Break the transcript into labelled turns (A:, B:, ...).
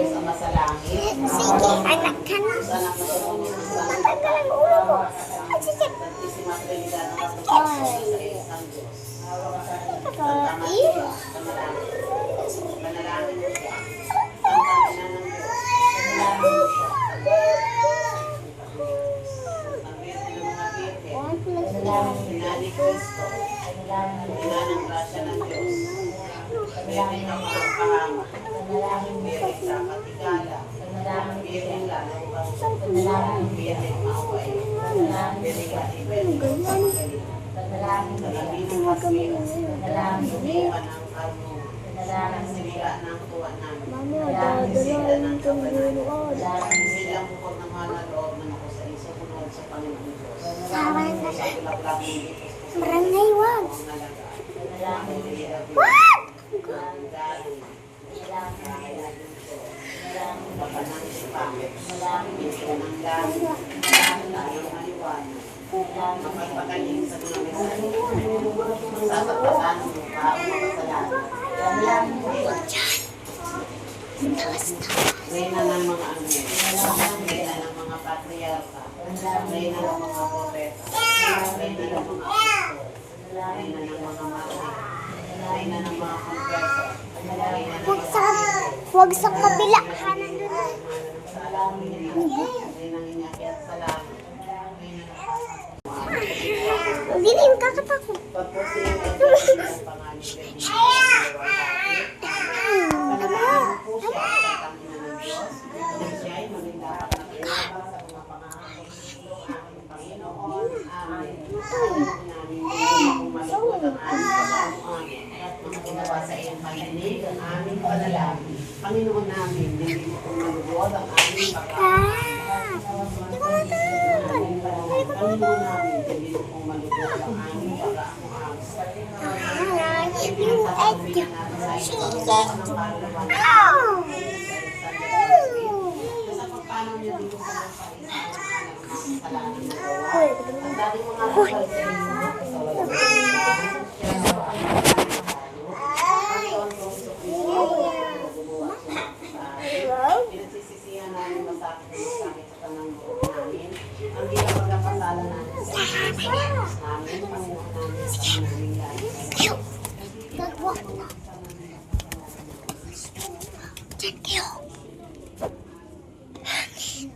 A: Diyos Ama sa langit.
B: Sige, anak ka na.
A: Sana matulungan ang sana.
B: Matanggal ang ulo ko. Ay, sige.
A: Santisima Trinidad ng Kapatid sa isang Diyos.
B: Kain.
A: Panalangin mo siya. Ang Ina ng Diyos. Panalangin mo siya. Ang Birhen ng mga Birhen. Ina ni Cristo. Ina ng grasya ng Diyos. Birhen ng mga kahanga. Birhen sa katigala. Birhen lalo bang Birhen maway. Birhen katibel. Dalangin ng kaswil. Sumipan ng kalmo. Sila ng tuwan namin. Sila ng kabanan. Sila ang bukod ng mga loob na ako sa isa punod sa Panginoon Diyos. Sa bulaklak ng ipos.
B: Barangay, wag.
A: Wag! Papanang sipangit. Ito ng langit. Tayong maliwanag. Mapagpagaling sa mga mensahe. Masasapatan ng mukha ang mga kasalanan. Reyna ng mga anghel. Reyna ng mga patriarka. Reyna ng mga propeta. Reyna ng mga apostol. Reyna ng mga martir. Reyna ng mga confessor. Reyna ng mga
B: Wag sa kabila. Kanan doon.
A: Reyna ng inyakyat sa langit.
B: Hindi na yung kakatakot.
A: Pagpusin ang Diyos ng pangalan ng panalangin po siya sa Panginoon ng Diyos. Siya ay maging dapat na pinabang sa mga pangangako ng aming Panginoon. Amen. Panginoon namin, kung malugod ang aming pag-aamuan at mga ginawa sa iyong pag-inig ang aming panalangin. Panginoon namin, hindi mo kung malugod ang aming pag-aamuan. Panginoon namin, hindi mo kung malugod ang aming pag-aamuan. Pinagsisisihan namin masakit sa kanang buhok namin. Ang ginapagkapasalan namin sa Diyos namin, Panginoon namin, sa aming langit.
B: Nag-walk na. Diyan kayo. Hangin.